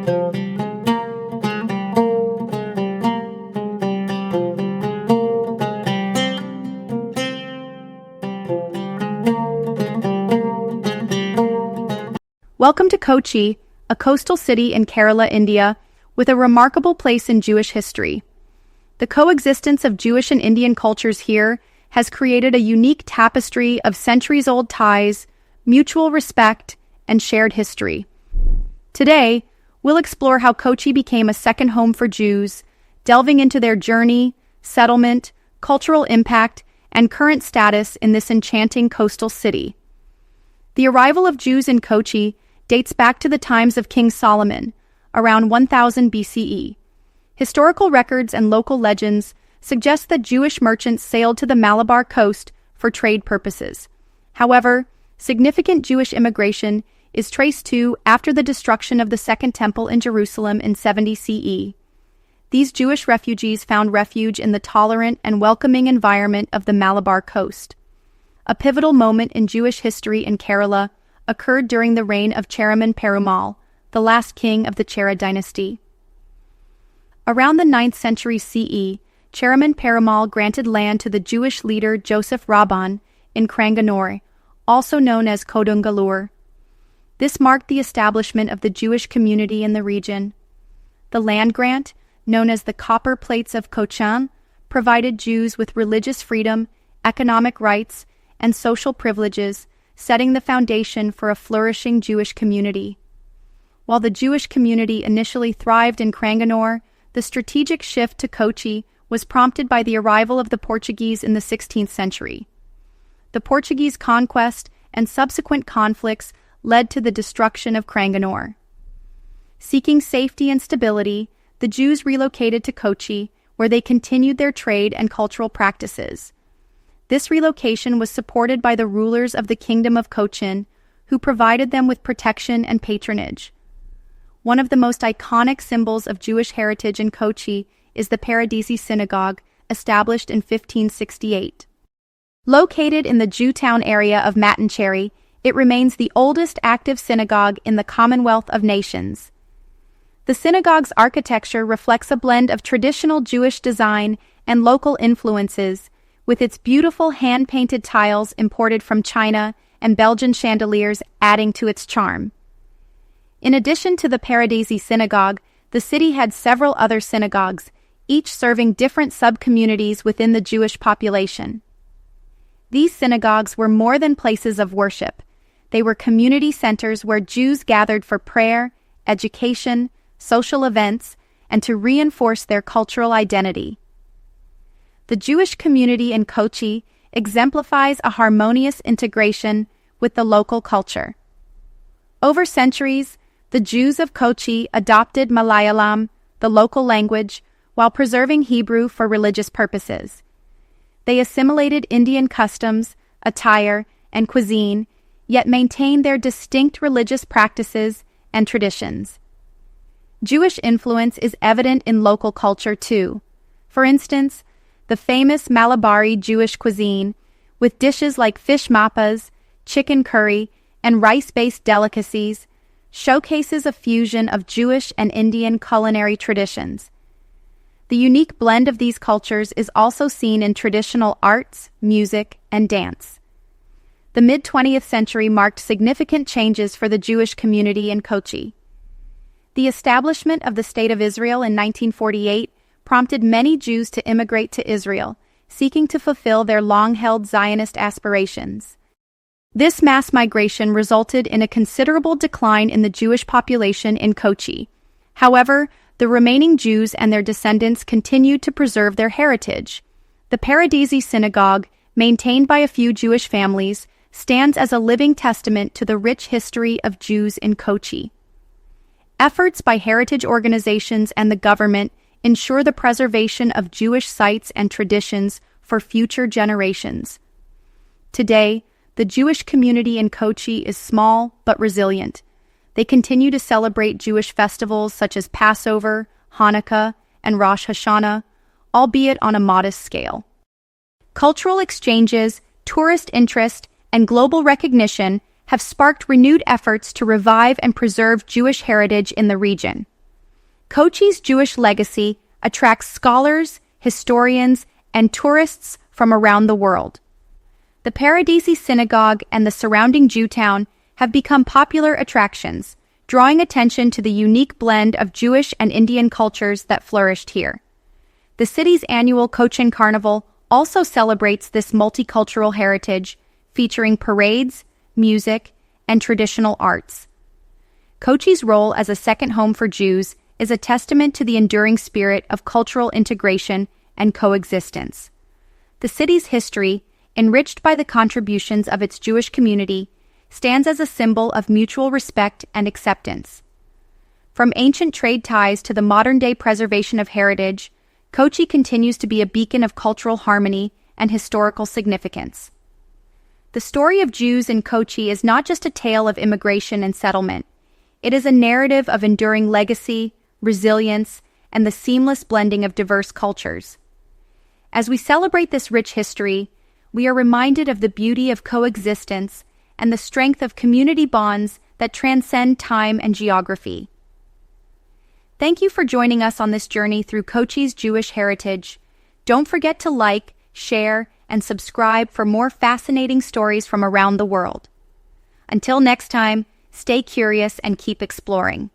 Welcome to Kochi, a coastal city in Kerala, India, with a remarkable place in Jewish history. The coexistence of Jewish and Indian cultures here has created a unique tapestry of centuries-old ties, mutual respect, and shared history. Today, we'll explore how Kochi became a second home for Jews, delving into their journey, settlement, cultural impact, and current status in this enchanting coastal city. The arrival of Jews in Kochi dates back to the times of King Solomon, around 1000 BCE. Historical records and local legends suggest that Jewish merchants sailed to the Malabar coast for trade purposes. However, significant Jewish immigration is traced to after the destruction of the Second Temple in Jerusalem in 70 CE. These Jewish refugees found refuge in the tolerant and welcoming environment of the Malabar coast. A pivotal moment in Jewish history in Kerala occurred during the reign of Chairman Perumal, the last king of the Chera dynasty. Around the 9th century CE, Chairman Perumal granted land to the Jewish leader Joseph Rabban in Kranganore, also known as Kodungalur. This marked the establishment of the Jewish community in the region. The land grant, known as the Copper Plates of Cochin, provided Jews with religious freedom, economic rights, and social privileges, setting the foundation for a flourishing Jewish community. While the Jewish community initially thrived in Kranganore, the strategic shift to Kochi was prompted by the arrival of the Portuguese in the 16th century. The Portuguese conquest and subsequent conflicts led to the destruction of Kranganore. Seeking safety and stability, the Jews relocated to Kochi, where they continued their trade and cultural practices. This relocation was supported by the rulers of the Kingdom of Cochin, who provided them with protection and patronage. One of the most iconic symbols of Jewish heritage in Kochi is the Paradesi Synagogue, established in 1568. Located in the Jewtown area of Mattancherry, it remains the oldest active synagogue in the Commonwealth of Nations. The synagogue's architecture reflects a blend of traditional Jewish design and local influences, with its beautiful hand-painted tiles imported from China and Belgian chandeliers adding to its charm. In addition to the Paradesi Synagogue, the city had several other synagogues, each serving different sub-communities within the Jewish population. These synagogues were more than places of worship. They were community centers where Jews gathered for prayer, education, social events, and to reinforce their cultural identity. The Jewish community in Kochi exemplifies a harmonious integration with the local culture. Over centuries, the Jews of Kochi adopted Malayalam, the local language, while preserving Hebrew for religious purposes. They assimilated Indian customs, attire, and cuisine, yet maintained their distinct religious practices and traditions. Jewish influence is evident in local culture too. For instance, the famous Malabari Jewish cuisine, with dishes like fish mappas, chicken curry, and rice-based delicacies, showcases a fusion of Jewish and Indian culinary traditions. The unique blend of these cultures is also seen in traditional arts, music, and dance. The mid-20th century marked significant changes for the Jewish community in Kochi. The establishment of the State of Israel in 1948 prompted many Jews to immigrate to Israel, seeking to fulfill their long-held Zionist aspirations. This mass migration resulted in a considerable decline in the Jewish population in Kochi. However, the remaining Jews and their descendants continued to preserve their heritage. The Paradesi Synagogue, maintained by a few Jewish families, stands as a living testament to the rich history of Jews in Kochi. Efforts by heritage organizations and the government ensure the preservation of Jewish sites and traditions for future generations. Today, the Jewish community in Kochi is small but resilient. They continue to celebrate Jewish festivals such as Passover, Hanukkah, and Rosh Hashanah, albeit on a modest scale. Cultural exchanges, tourist interest, and global recognition have sparked renewed efforts to revive and preserve Jewish heritage in the region. Kochi's Jewish legacy attracts scholars, historians, and tourists from around the world. The Paradesi Synagogue and the surrounding Jewtown have become popular attractions, drawing attention to the unique blend of Jewish and Indian cultures that flourished here. The city's annual Cochin Carnival also celebrates this multicultural heritage, featuring parades, music, and traditional arts. Kochi's role as a second home for Jews is a testament to the enduring spirit of cultural integration and coexistence. The city's history, enriched by the contributions of its Jewish community, stands as a symbol of mutual respect and acceptance. From ancient trade ties to the modern-day preservation of heritage, Kochi continues to be a beacon of cultural harmony and historical significance. The story of Jews in Kochi is not just a tale of immigration and settlement. It is a narrative of enduring legacy, resilience, and the seamless blending of diverse cultures. As we celebrate this rich history, we are reminded of the beauty of coexistence and the strength of community bonds that transcend time and geography. Thank you for joining us on this journey through Kochi's Jewish heritage. Don't forget to like, share, and subscribe for more fascinating stories from around the world. Until next time, stay curious and keep exploring.